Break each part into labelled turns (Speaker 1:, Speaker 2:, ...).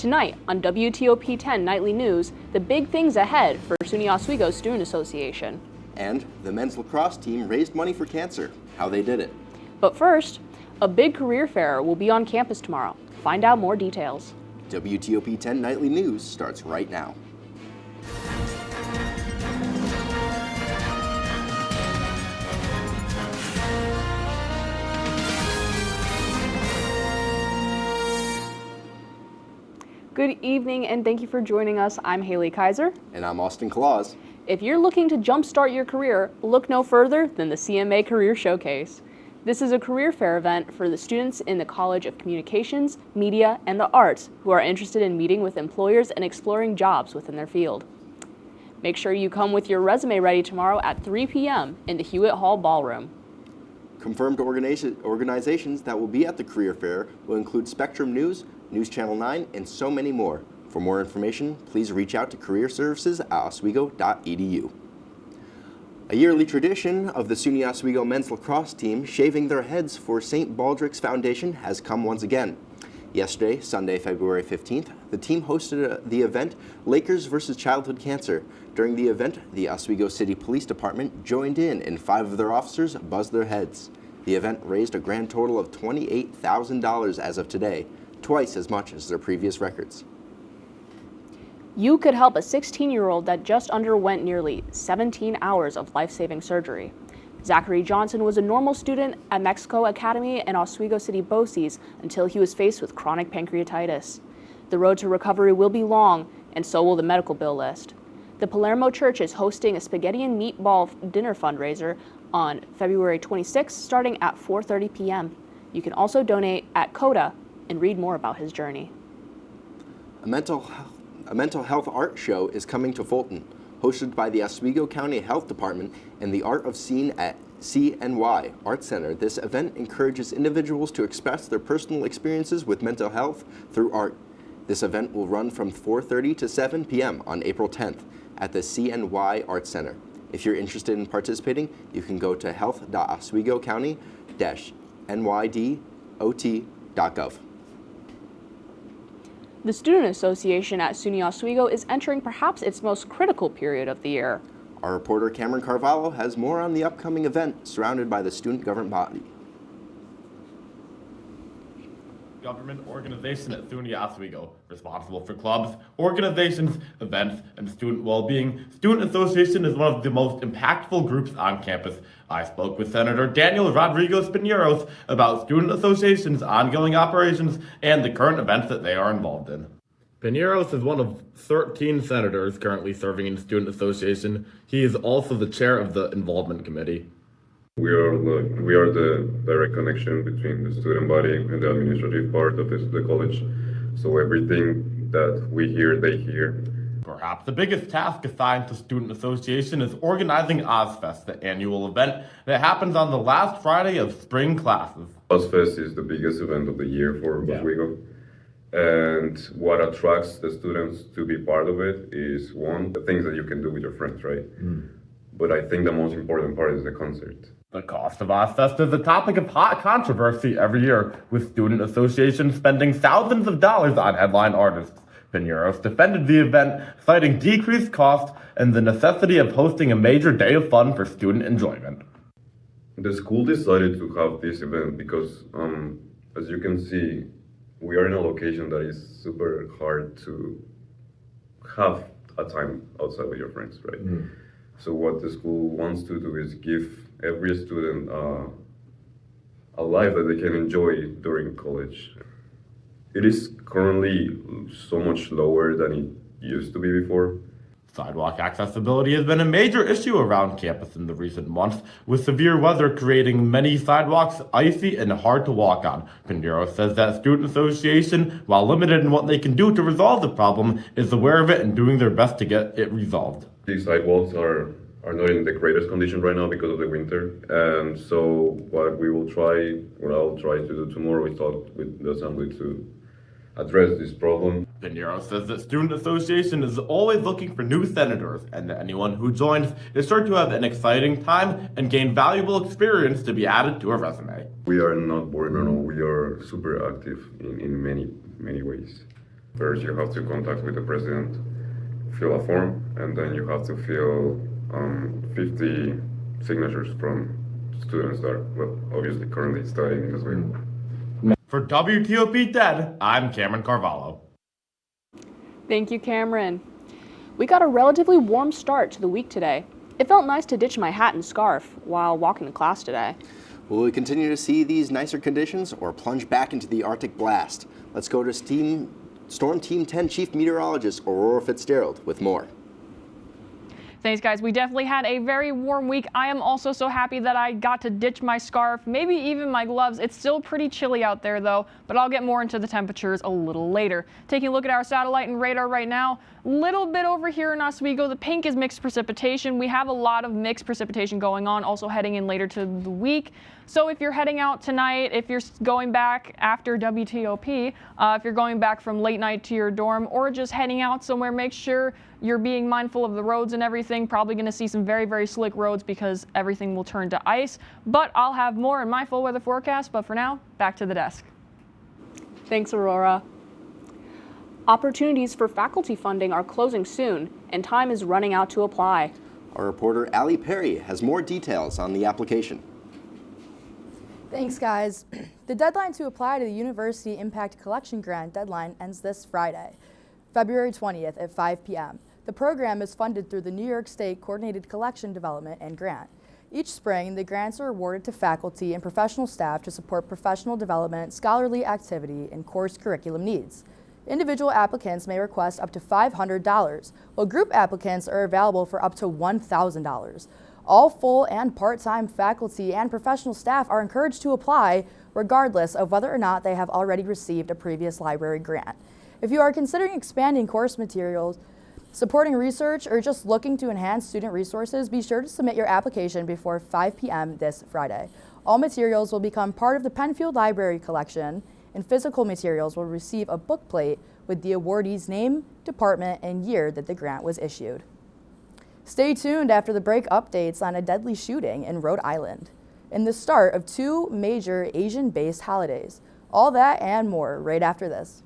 Speaker 1: Tonight on WTOP-10 Nightly News, the big things ahead for SUNY Oswego Student Association.
Speaker 2: And the men's lacrosse team raised money for cancer. How they did it.
Speaker 1: But first, a big career fair will be on campus tomorrow. Find out more details.
Speaker 2: WTOP-10 Nightly News starts right now.
Speaker 1: Good evening and thank you for joining us. I'm Haley Kaiser.
Speaker 2: And I'm Austin Claus.
Speaker 1: If you're looking to jumpstart your career, look no further than the CMA Career Showcase. This is a career fair event for the students in the College of Communications, Media, and the Arts who are interested in meeting with employers and exploring jobs within their field. Make sure you come with your resume ready tomorrow at 3 p.m. in the Hewitt Hall Ballroom.
Speaker 2: Confirmed organizations that will be at the career fair will include Spectrum News, News Channel 9, and so many more. For more information, please reach out to careerservices@oswego.edu. A yearly tradition of the SUNY Oswego men's lacrosse team shaving their heads for St. Baldrick's Foundation has come once again. Yesterday, Sunday, February 15th, the team hosted the event Lakers vs. Childhood Cancer. During the event, the Oswego City Police Department joined in and 5 of their officers buzzed their heads. The event raised a grand total of $28,000 as of today, twice as much as their previous records.
Speaker 1: You could help a 16-year-old that just underwent nearly 17 hours of life-saving surgery. Zachary Johnson was a normal student at Mexico Academy and Oswego City BOCES until he was faced with chronic pancreatitis. The road to recovery will be long, and so will the medical bill list. The Palermo Church is hosting a spaghetti and meatball dinner fundraiser on February 26th, starting at 4:30 p.m. You can also donate at CODA and read more about his journey.
Speaker 2: A mental health art show is coming to Fulton, hosted by the Oswego County Health Department and the Art of Scene at CNY Art Center. This event encourages individuals to express their personal experiences with mental health through art. This event will run from 4:30 to 7 p.m. on April 10th at the CNY Art Center. If you're interested in participating, you can go to health.oswegocounty-nydot.gov.
Speaker 1: The Student Association at SUNY Oswego is entering perhaps its most critical period of the year.
Speaker 2: Our reporter Cameron Carvalho has more on the upcoming event surrounded by the student government body.
Speaker 3: Government organization at SUNY Oswego, responsible for clubs, organizations, events, and student well-being. Student Association is one of the most impactful groups on campus. I spoke with Senator Daniel Rodriguez Piñeros about Student Association's ongoing operations and the current events that they are involved in. Piñeros is one of 13 senators currently serving in Student Association. He is also the chair of the Involvement Committee.
Speaker 4: We are the direct connection between the student body and the administrative part of the college. So everything that we hear, they hear.
Speaker 3: Perhaps the biggest task assigned to Student Association is organizing Ozfest, the annual event that happens on the last Friday of spring classes.
Speaker 4: Ozfest is the biggest event of the year for Oswego. And what attracts the students to be part of it is, one, the things that you can do with your friends, right? But I think the most important part is the concert.
Speaker 3: The cost of Ozfest is a topic of hot controversy every year, with student associations spending thousands of dollars on headline artists. Piñeros defended the event, citing decreased cost and the necessity of hosting a major day of fun for student enjoyment.
Speaker 4: The school decided to have this event because, as you can see, we are in a location that is super hard to have a time outside with your friends, right? So what the school wants to do is give every student a life that they can enjoy during college. It is currently so much lower than it used to be before.
Speaker 3: Sidewalk accessibility has been a major issue around campus in the recent months, with severe weather creating many sidewalks icy and hard to walk on. Piñeros says that Student Association, while limited in what they can do to resolve the problem, is aware of it and doing their best to get it resolved.
Speaker 4: These sidewalks are not in the greatest condition right now because of the winter. And so what I'll try to do tomorrow is talk with the assembly to address this problem.
Speaker 3: Piñeros says that Student Association is always looking for new senators, and that anyone who joins is sure to have an exciting time and gain valuable experience to be added to a resume.
Speaker 4: We are not boring at all. We are super active in many ways. First, you have to contact with the president, fill a form, and then you have to fill 50 signatures from students that are, well, obviously currently studying in Oswego.
Speaker 3: For WTOP-10, I'm Cameron Carvalho.
Speaker 1: Thank you, Cameron. We got a relatively warm start to the week today. It felt nice to ditch my hat and scarf while walking to class today.
Speaker 2: Will we continue to see these nicer conditions or plunge back into the Arctic blast? Let's go to Storm Team 10 Chief Meteorologist Aurora Fitzgerald with more.
Speaker 5: Thanks, guys. We definitely had a very warm week. I am also so happy that I got to ditch my scarf, maybe even my gloves. It's still pretty chilly out there, though, but I'll get more into the temperatures a little later. Taking a look at our satellite and radar right now, little bit over here in Oswego. The pink is mixed precipitation. We have a lot of mixed precipitation going on, also heading in later to the week. So if you're heading out tonight, if you're going back after WTOP, if you're going back from late night to your dorm, or just heading out somewhere, make sure you're being mindful of the roads and everything. Probably going to see some very, very slick roads because everything will turn to ice. But I'll have more in my full weather forecast. But for now, back to the desk.
Speaker 1: Thanks, Aurora. Opportunities for faculty funding are closing soon, and time is running out to apply.
Speaker 2: Our reporter Allie Perry has more details on the application.
Speaker 6: Thanks, guys. The deadline to apply to the University Impact Collection Grant deadline ends this Friday, February 20th at 5 p.m. The program is funded through the New York State Coordinated Collection Development and Grant. Each spring, the grants are awarded to faculty and professional staff to support professional development, scholarly activity, and course curriculum needs. Individual applicants may request up to $500, while group applicants are available for up to $1,000. All full and part-time faculty and professional staff are encouraged to apply, regardless of whether or not they have already received a previous library grant. If you are considering expanding course materials, supporting research, or just looking to enhance student resources, be sure to submit your application before 5 p.m. this Friday. All materials will become part of the Penfield Library collection, and physical materials will receive a bookplate with the awardee's name, department, and year that the grant was issued. Stay tuned after the break updates on a deadly shooting in Rhode Island and the start of 2 major Asian-based holidays. All that and more right after this.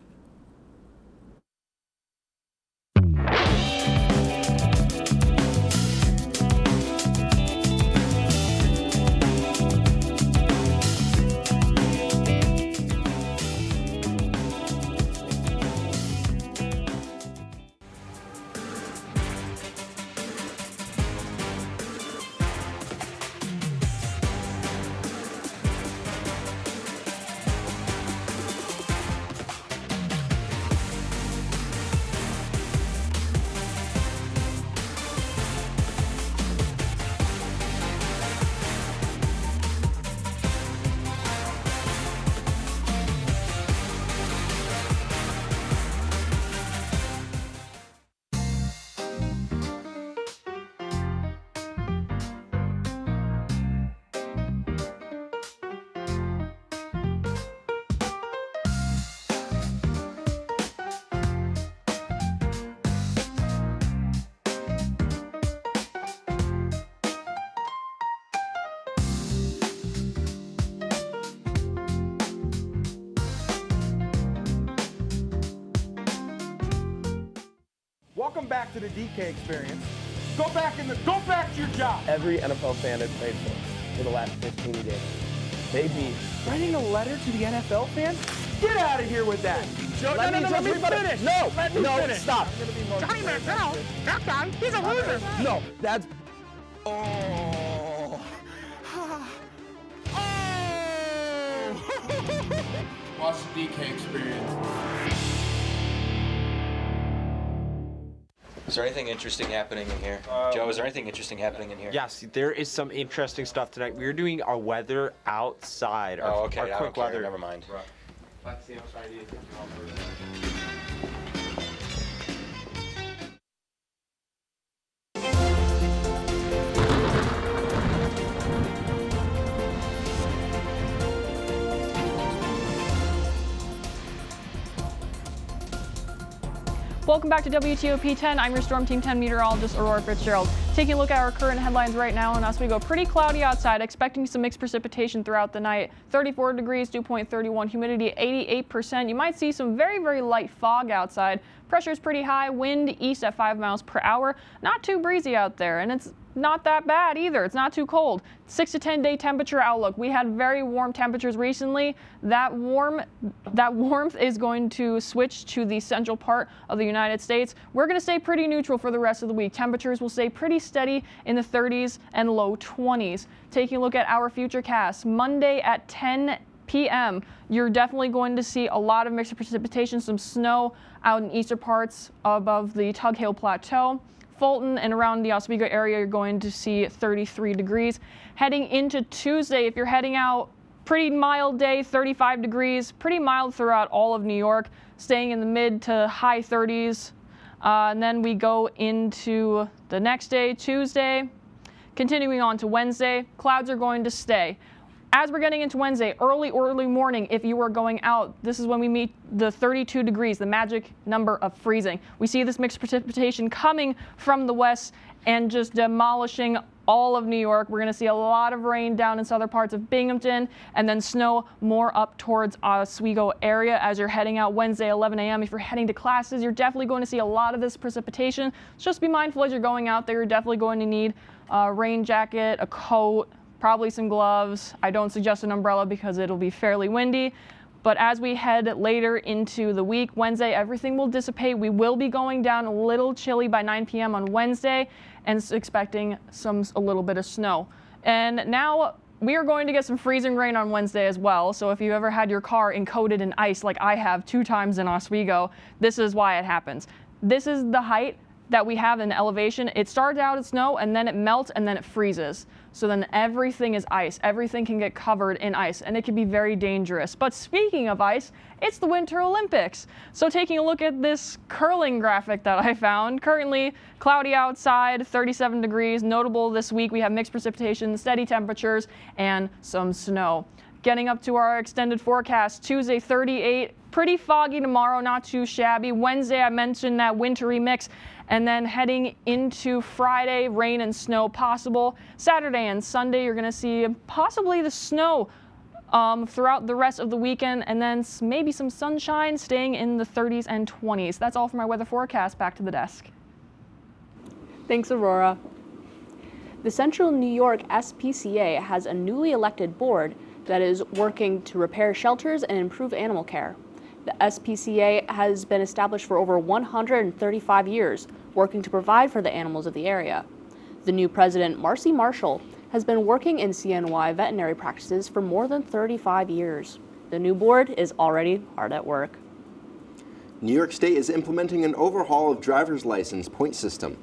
Speaker 7: Welcome back to the DK experience. Go back to your job.
Speaker 8: Every NFL fan I've played for the last 15 days. They beat.
Speaker 7: Writing a letter to the NFL fans? Get out of here with that.
Speaker 8: Let me finish. No,
Speaker 7: Let me finish.
Speaker 8: Stop.
Speaker 7: Johnny Manziel, that guy, he's a loser.
Speaker 8: No, that's.
Speaker 7: Oh.
Speaker 9: Watch the DK experience.
Speaker 10: Is there anything interesting happening in here? Joe, is there anything interesting happening in here?
Speaker 11: Yes, there is some interesting stuff tonight. We're doing our weather outside.
Speaker 10: Oh, okay.
Speaker 11: Our
Speaker 10: I
Speaker 11: quick
Speaker 10: don't care.
Speaker 11: weather.
Speaker 10: Never mind.
Speaker 9: Let's see outside you.
Speaker 5: Welcome back to WTOP-10. I'm your Storm Team 10 meteorologist, Aurora Fitzgerald. Taking a look at our current headlines right now in Oswego. Pretty cloudy outside, expecting some mixed precipitation throughout the night. 34 degrees, dew point 31, humidity 88%. You might see some very, very light fog outside. Pressure is pretty high, wind east at 5 miles per hour. Not too breezy out there, and it's not that bad either. It's not too cold. 6 to 10 day temperature outlook. We had very warm temperatures recently. That warmth is going to switch to the central part of the United States. We're going to stay pretty neutral for the rest of the week. Temperatures will stay pretty steady in the 30s and low 20s. Taking a look at our futurecast, Monday at 10 p.m. You're definitely going to see a lot of mixed precipitation, some snow out in eastern parts above the Tug Hill Plateau. Fulton and around the Oswego area, you're going to see 33 degrees. Heading into Tuesday, if you're heading out, pretty mild day, 35 degrees, pretty mild throughout all of New York, staying in the mid to high 30s. And then we go into the next day, Tuesday. Continuing on to Wednesday, clouds are going to stay. As we're getting into Wednesday, early morning, if you are going out, this is when we meet the 32 degrees, the magic number of freezing. We see this mixed precipitation coming from the west and just demolishing all of New York. We're going to see a lot of rain down in southern parts of Binghamton and then snow more up towards Oswego area as you're heading out Wednesday, 11 a.m. If you're heading to classes, you're definitely going to see a lot of this precipitation. So just be mindful as you're going out there. You're definitely going to need a rain jacket, a coat, probably some gloves. I don't suggest an umbrella because it'll be fairly windy. But as we head later into the week, Wednesday, everything will dissipate. We will be going down a little chilly by 9 p.m. on Wednesday and expecting a little bit of snow. And now we are going to get some freezing rain on Wednesday as well. So if you ever had your car encoded in ice like I have 2 times in Oswego, this is why it happens. This is the height that we have in elevation. It starts out as snow and then it melts and then it freezes. So then everything is ice. Everything can get covered in ice and it can be very dangerous. But speaking of ice, it's the Winter Olympics. So taking a look at this curling graphic that I found, currently cloudy outside, 37 degrees. Notable this week, we have mixed precipitation, steady temperatures, and some snow. Getting up to our extended forecast, Tuesday 38, pretty foggy tomorrow, not too shabby. Wednesday, I mentioned that wintry mix. And then heading into Friday, rain and snow possible. Saturday and Sunday, you're going to see possibly the snow throughout the rest of the weekend, and then maybe some sunshine, staying in the 30s and 20s. That's all for my weather forecast. Back to the desk.
Speaker 1: Thanks, Aurora. The Central New York SPCA has a newly elected board that is working to repair shelters and improve animal care. The SPCA has been established for over 135 years, working to provide for the animals of the area. The new president, Marcy Marshall, has been working in CNY veterinary practices for more than 35 years. The new board is already hard at work.
Speaker 2: New York State is implementing an overhaul of driver's license point system.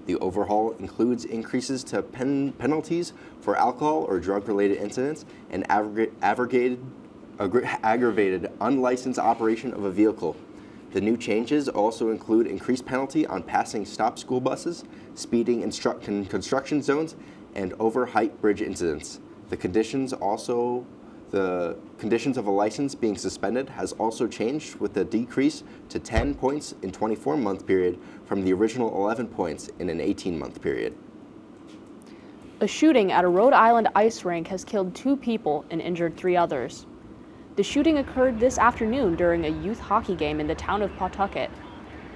Speaker 2: The overhaul includes increases to penalties for alcohol or drug-related incidents and aggravated unlicensed operation of a vehicle. The new changes also include increased penalty on passing stop school buses, speeding in construction zones, and over-height bridge incidents. The conditions of a license being suspended has also changed, with a decrease to 10 points in a 24-month period from the original 11 points in an 18-month period.
Speaker 1: A shooting at a Rhode Island ice rink has killed 2 people and injured 3 others. The shooting occurred this afternoon during a youth hockey game in the town of Pawtucket.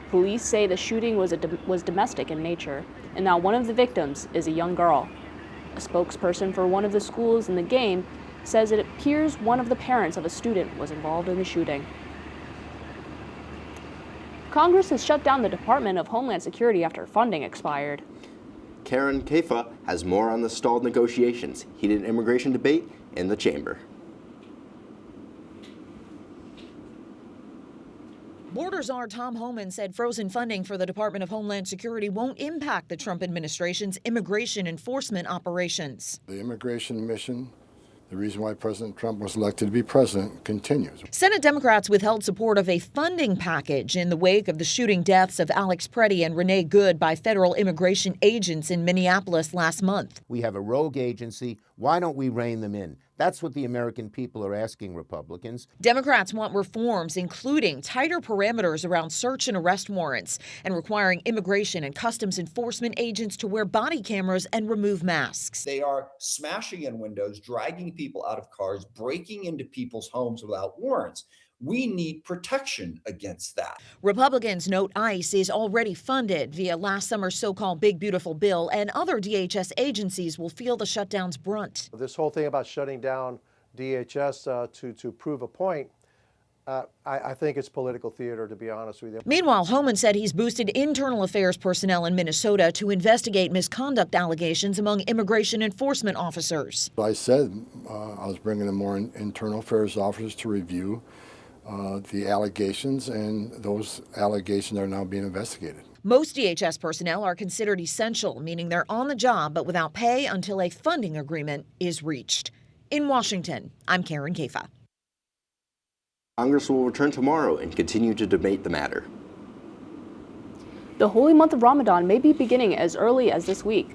Speaker 1: Police say the shooting was domestic in nature, and now one of the victims is a young girl. A spokesperson for one of the schools in the game says it appears one of the parents of a student was involved in the shooting. Congress has shut down the Department of Homeland Security after funding expired.
Speaker 2: Karen Kafa has more on the stalled negotiations, heated immigration debate in the chamber.
Speaker 12: Border Czar Tom Homan said frozen funding for the Department of Homeland Security won't impact the Trump administration's immigration enforcement operations.
Speaker 13: The immigration mission, the reason why President Trump was elected to be president, continues.
Speaker 12: Senate Democrats withheld support of a funding package in the wake of the shooting deaths of Alex Preddy and Renee Good by federal immigration agents in Minneapolis last month.
Speaker 14: We have a rogue agency. Why don't we rein them in? That's what the American people are asking Republicans.
Speaker 12: Democrats want reforms, including tighter parameters around search and arrest warrants and requiring immigration and customs enforcement agents to wear body cameras and remove masks.
Speaker 15: They are smashing in windows, dragging people out of cars, breaking into people's homes without warrants. We need protection against that.
Speaker 12: Republicans note ICE is already funded via last summer's so-called Big Beautiful Bill, and other DHS agencies will feel the shutdown's brunt.
Speaker 16: This whole thing about shutting down DHS to prove a point, I think it's political theater, to be honest with you.
Speaker 12: Meanwhile, Homan said he's boosted internal affairs personnel in Minnesota to investigate misconduct allegations among immigration enforcement officers.
Speaker 13: I said I was bringing in more internal affairs officers to review the allegations, and those allegations are now being investigated.
Speaker 12: Most DHS personnel are considered essential, meaning they're on the job but without pay until a funding agreement is reached. In Washington, I'm Karen Kafa.
Speaker 2: Congress will return tomorrow and continue to debate the matter.
Speaker 1: The holy month of Ramadan may be beginning as early as this week.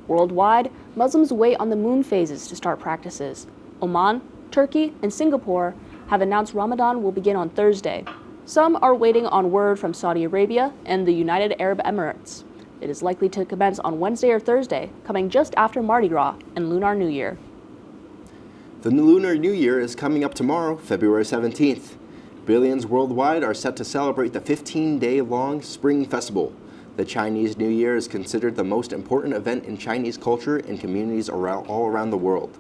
Speaker 1: Worldwide, Muslims wait on the moon phases to start practices. Oman, Turkey, and Singapore have announced Ramadan will begin on Thursday. Some are waiting on word from Saudi Arabia and the United Arab Emirates. It is likely to commence on Wednesday or Thursday, coming just after Mardi Gras and Lunar New Year.
Speaker 2: The Lunar New Year is coming up tomorrow, February 17th. Billions worldwide are set to celebrate the 15-day-long Spring Festival. The Chinese New Year is considered the most important event in Chinese culture in communities all around the world.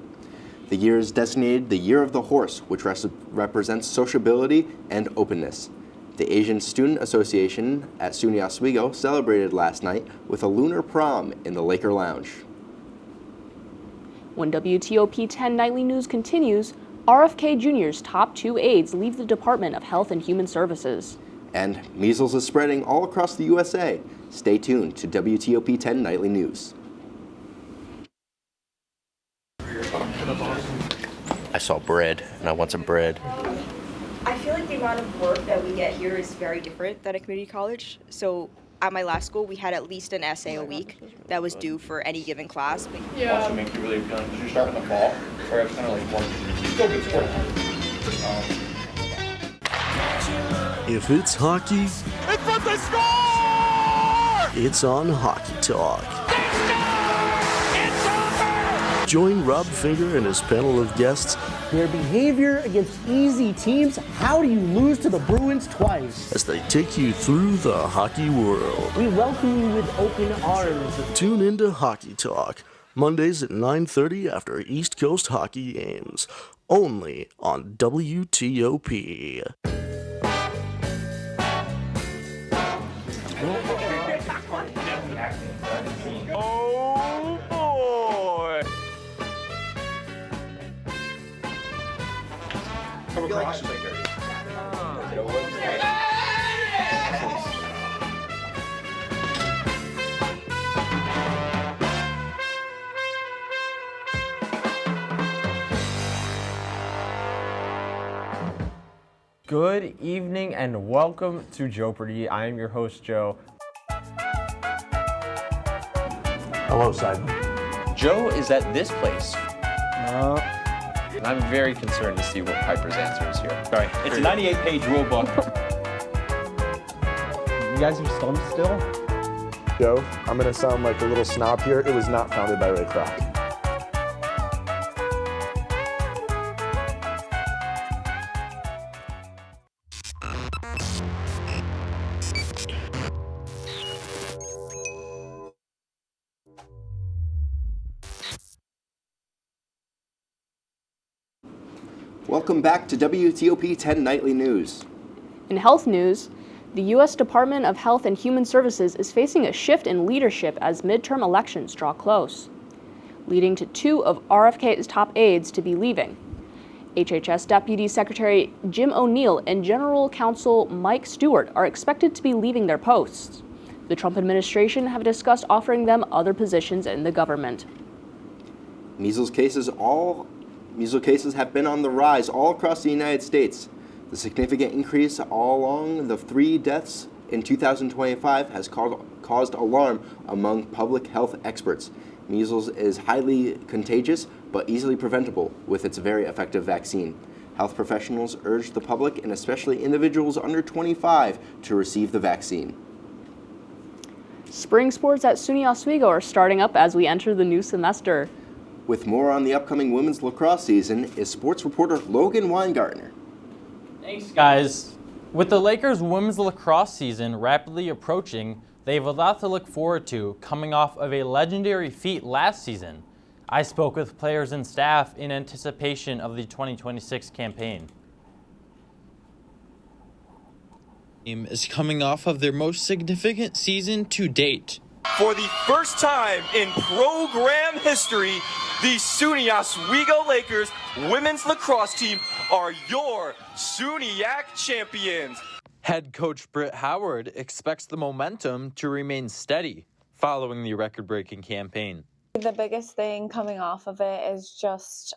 Speaker 2: The year is designated the Year of the Horse, which represents sociability and openness. The Asian Student Association at SUNY Oswego celebrated last night with a lunar prom in the Laker Lounge.
Speaker 1: When WTOP-10 Nightly News continues, RFK Jr.'s top 2 aides leave the Department of Health and Human Services.
Speaker 2: And measles is spreading all across the USA. Stay tuned to WTOP-10 Nightly News.
Speaker 17: I saw bread, and I want some bread.
Speaker 18: I feel like the amount of work that we get here is very different than a community college. So at my last school, we had at least an essay a week that was due for any given class.
Speaker 9: Yeah. Also make you really feeling because you start in the fall, where it's kind of like more, still good sport.
Speaker 19: If it's hockey,
Speaker 7: It's what they score!
Speaker 19: it's on Hockey Talk. Join Rob Finger and his panel of guests.
Speaker 20: Their behavior against easy teams, how do you lose to the Bruins twice?
Speaker 19: As they take you through the hockey world.
Speaker 20: We welcome you with open arms.
Speaker 19: Tune into Hockey Talk, Mondays at 9:30 after East Coast hockey games. Only on WTOP.
Speaker 7: Oh boy!
Speaker 9: Come across.
Speaker 11: Good evening and welcome to Jeopardy! I am your host, Joe.
Speaker 21: Hello, Simon.
Speaker 10: Joe is at this place. And I'm very concerned to see what Piper's answer is here.
Speaker 21: Sorry, it's a 98-page rule book.
Speaker 11: You guys are stumped still?
Speaker 21: Joe, I'm going to sound like a little snob here. It was not founded by Ray Kroc.
Speaker 2: Welcome back to WTOP-10 Nightly News.
Speaker 1: In health news, the U.S. Department of Health and Human Services is facing a shift in leadership as midterm elections draw close, leading to 2 of RFK's top aides to be leaving. HHS Deputy Secretary Jim O'Neill and General Counsel Mike Stewart are expected to be leaving their posts. The Trump administration have discussed offering them other positions in the government.
Speaker 2: Measles cases have been on the rise all across the United States. The significant increase all along the 3 deaths in 2025 has caused alarm among public health experts. Measles is highly contagious, but easily preventable with its very effective vaccine. Health professionals urge the public, and especially individuals under 25, to receive the vaccine.
Speaker 1: Spring sports at SUNY Oswego are starting up as we enter the new semester.
Speaker 2: With more on the upcoming women's lacrosse season is sports reporter Logan Weingartner.
Speaker 4: Thanks, guys. With the Lakers' women's lacrosse season rapidly approaching, they have a lot to look forward to coming off of a legendary feat last season. I spoke with players and staff in anticipation of the 2026 campaign.
Speaker 22: Team is coming off of their most significant season to date.
Speaker 7: For the first time in program history, the SUNY Oswego Lakers women's lacrosse team are your SUNYAC champions.
Speaker 22: Head coach Britt Howard expects the momentum to remain steady following the record-breaking campaign.
Speaker 23: The biggest thing coming off of it is just,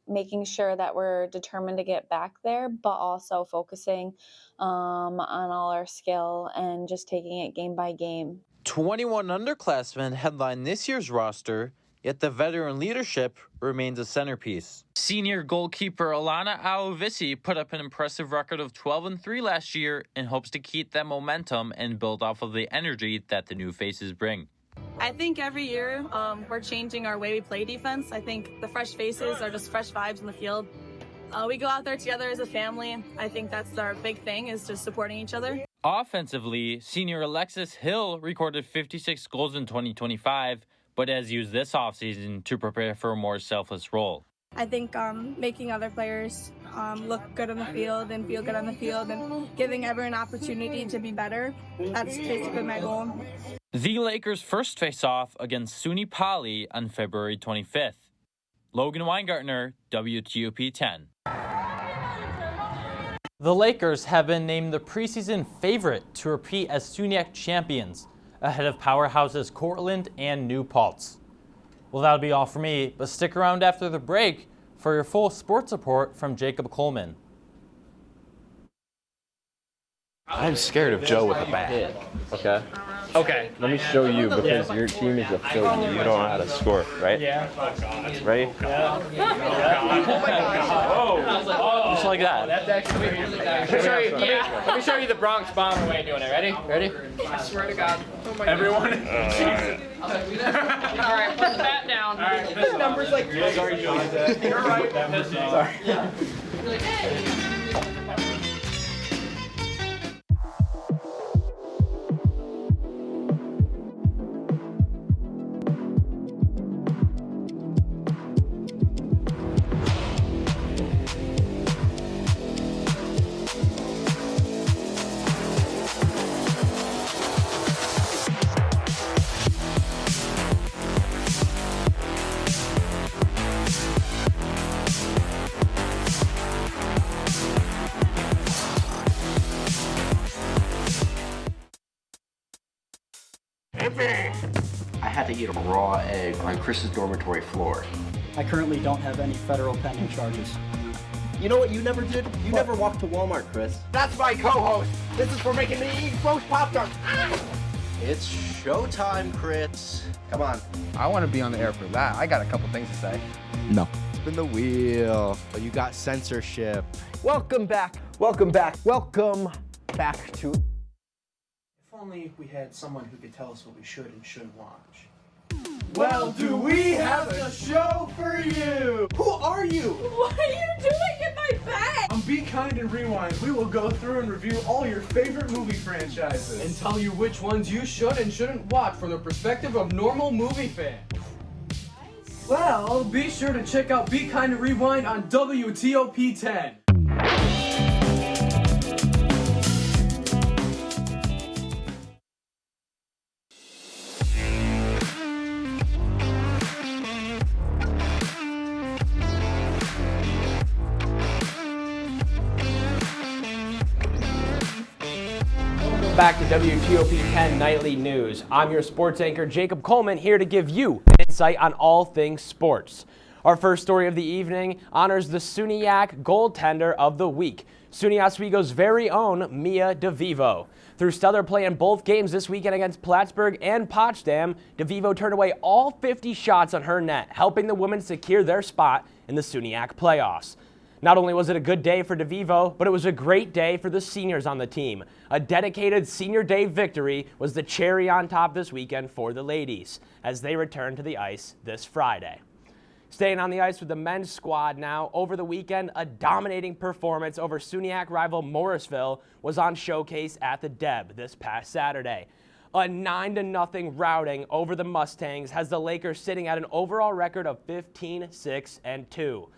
Speaker 23: making sure that we're determined to get back there, but also focusing on all our skill and just taking it game by game.
Speaker 22: 21 underclassmen headline this year's roster, yet the veteran leadership remains a centerpiece. Senior goalkeeper Alana Aovisi put up an impressive record of 12-3 last year and hopes to keep that momentum and build off of the energy that the new faces bring.
Speaker 24: I think every year we're changing our way we play defense. I think the fresh faces are just fresh vibes in the field. We go out there together as a family. I think that's our big thing, is just supporting each other.
Speaker 4: Offensively, senior Alexis Hill recorded 56 goals in 2025, but has used this offseason to prepare for a more selfless role.
Speaker 24: I think making other players look good on the field and feel good on the field and giving everyone an opportunity to be better, that's basically my goal.
Speaker 4: The Lakers' first face-off against SUNY Poly on February 25th. Logan Weingartner, WTOP-10. The Lakers have been named the preseason favorite to repeat as SUNYAC champions, ahead of powerhouses Cortland and New Paltz. Well, that'll be all for me, but stick around after the break for your full sports report from Jacob Coleman.
Speaker 10: I'm scared of Joe with a bat. Okay? Okay. Let me show you, because your team is a filthy. You don't know how to score, right? Yeah. Ready? Yeah.
Speaker 25: Oh my gosh.
Speaker 10: Just like that.
Speaker 25: That's actually. Let me show you the Bronx Bomber way of doing it. Ready? Ready? I swear to God. Oh my Everyone. All right, put the bat down. All right. The number's like. Sorry, you're right. Sorry.
Speaker 17: I had to eat a raw egg on Chris's dormitory floor.
Speaker 20: I currently don't have any federal pending charges.
Speaker 2: You know what you never did? You never walked to Walmart, Chris.
Speaker 7: That's my co-host. This is for making me eat roast Pop-Tarts.
Speaker 2: It's showtime, Chris. Come on.
Speaker 26: I want to be on the air for that. I got a couple things to say.
Speaker 2: No. Spin the wheel. But you got censorship.
Speaker 20: Welcome back. Welcome back. Welcome back to...
Speaker 27: If only we had someone who could tell us what we should and shouldn't watch.
Speaker 7: Well, do we have a show for you? Who are you?
Speaker 24: What are you doing in my bed?
Speaker 27: On Be Kind and Rewind, we will go through and review all your favorite movie franchises.
Speaker 28: And tell you which ones you should and shouldn't watch from the perspective of normal movie fans. Well, be sure to check out Be Kind and Rewind on WTOP-10.
Speaker 29: Back to WTOP-10 Nightly News. I'm your sports anchor, Jacob Coleman, here to give you an insight on all things sports. Our first story of the evening honors the SUNYAC goaltender of the week, SUNY Oswego's very own Mia DeVivo. Through stellar play in both games this weekend against Plattsburgh and Potsdam, DeVivo turned away all 50 shots on her net, helping the women secure their spot in the SUNYAC playoffs. Not only was it a good day for DeVivo, but it was a great day for the seniors on the team. A dedicated Senior Day victory was the cherry on top this weekend for the ladies as they return to the ice this Friday. Staying on the ice with the men's squad now, over the weekend, a dominating performance over SUNYAC rival Morrisville was on showcase at the Deb this past Saturday. A 9-0 routing over the Mustangs has the Lakers sitting at an overall record of 15-6-2.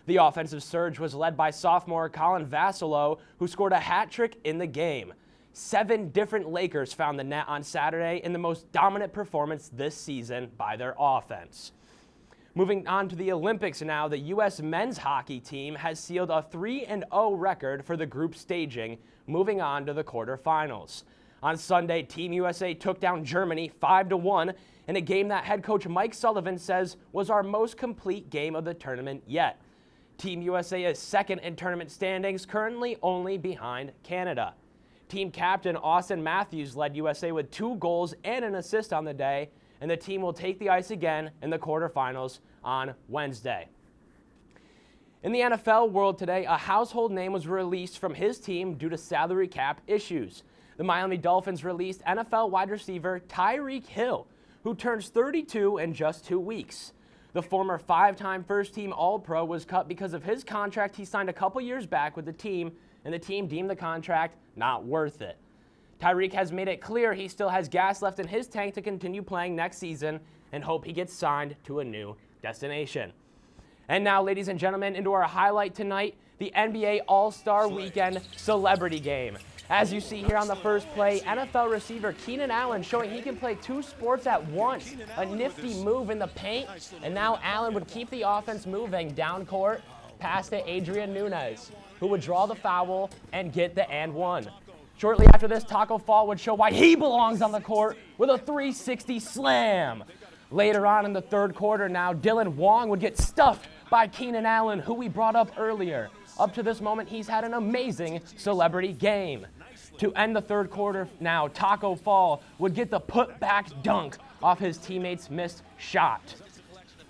Speaker 29: The offensive surge was led by sophomore Colin Vassalo, who scored a hat trick in the game. 7 different Lakers found the net on Saturday in the most dominant performance this season by their offense. Moving on to the Olympics now, the U.S. men's hockey team has sealed a 3-0 record for the group staging, moving on to the quarterfinals. On Sunday, Team USA took down Germany 5-1 in a game that head coach Mike Sullivan says was our most complete game of the tournament yet. Team USA is second in tournament standings, currently only behind Canada. Team captain Austin Matthews led USA with 2 goals and an assist on the day, and the team will take the ice again in the quarterfinals on Wednesday. In the NFL world today, a household name was released from his team due to salary cap issues. The Miami Dolphins released NFL wide receiver Tyreek Hill, who turns 32 in just 2 weeks. The former 5-time first-team All-Pro was cut because of his contract he signed a couple years back with the team, and the team deemed the contract not worth it. Tyreek has made it clear he still has gas left in his tank to continue playing next season and hope he gets signed to a new destination. And now, ladies and gentlemen, into our highlight tonight, the NBA All-Star Weekend Celebrity Game. As you see here on the first play, NFL receiver Keenan Allen showing he can play 2 sports at once. A nifty move in the paint, and now Allen would keep the offense moving down court, pass to Adrian Nunez, who would draw the foul and get the and one. Shortly after this, Taco Fall would show why he belongs on the court with a 360 slam. Later on in the third quarter now, Dylan Wong would get stuffed by Keenan Allen, who we brought up earlier. Up to this moment, he's had an amazing celebrity game. To end the third quarter now, Taco Fall would get the put-back dunk off his teammate's missed shot.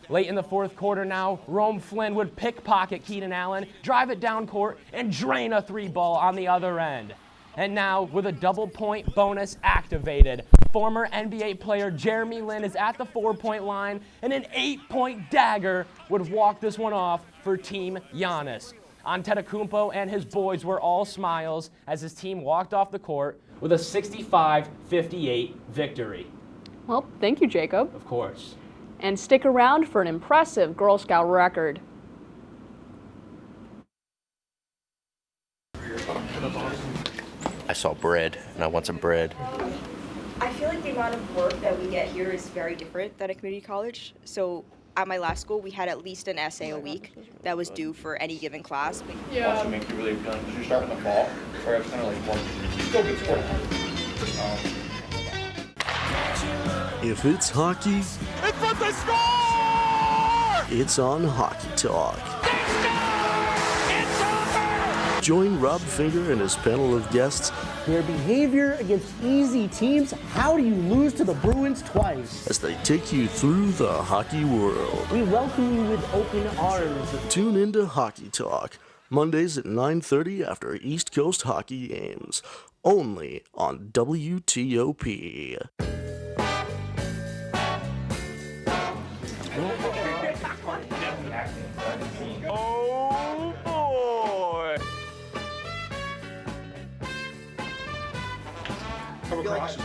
Speaker 29: Late in the fourth quarter now, Rome Flynn would pickpocket Keenan Allen, drive it down court, and drain a 3-ball on the other end. And now, with a double-point bonus activated, former NBA player Jeremy Lin is at the 4-point line, and an 8-point dagger would walk this one off for Team Giannis. Antetokounmpo and his boys were all smiles as his team walked off the court with a 65-58 victory.
Speaker 1: Well, thank you, Jacob.
Speaker 29: Of course.
Speaker 1: And stick around for an impressive Girl Scout record.
Speaker 17: I saw bread, and I want some bread.
Speaker 18: I feel like the amount of work that we get here is very different than a community college. So at my last school, we had at least an essay a week that was due for any given class.
Speaker 9: Yeah. Also make you really feel, did you start in the fall? Or it's kind of like one, still good sport.
Speaker 19: If it's hockey,
Speaker 7: It's what they score!
Speaker 19: it's on Hockey Talk. Join Rob Finger and his panel of guests.
Speaker 20: Their behavior against easy teams. How do you lose to the Bruins twice?
Speaker 19: As they take you through the hockey world.
Speaker 20: We welcome you with open arms.
Speaker 19: Tune into Hockey Talk, Mondays at 9:30 after East Coast hockey games. Only on WTOP.
Speaker 7: Oh boy!
Speaker 2: Come across.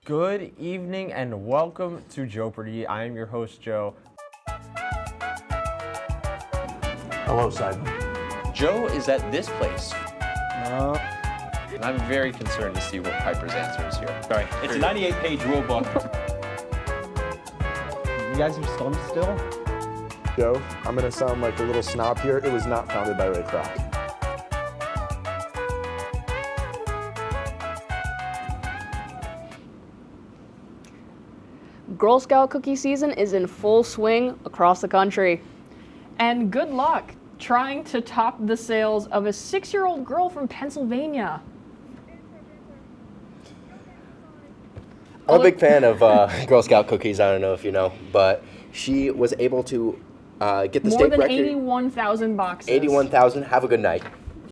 Speaker 3: Good evening and welcome to Jeopardy. I am your host, Joe.
Speaker 21: Hello, Simon.
Speaker 10: Joe is at this place. And I'm very concerned to see what Piper's answer is here. Sorry, it's a 98-page rule book.
Speaker 3: You guys are stumped still?
Speaker 21: Joe, I'm going to sound like a little snob here. It was not founded by Ray Kroc.
Speaker 1: Girl Scout cookie season is in full swing across the country.
Speaker 5: And good luck trying to top the sales of a 6-year-old girl from Pennsylvania.
Speaker 2: I'm a big fan of Girl Scout cookies, I don't know if you know, but she was able to get the
Speaker 5: More
Speaker 2: state
Speaker 5: than
Speaker 2: record.
Speaker 5: 81,000 boxes.
Speaker 2: 81,000. Have a good night.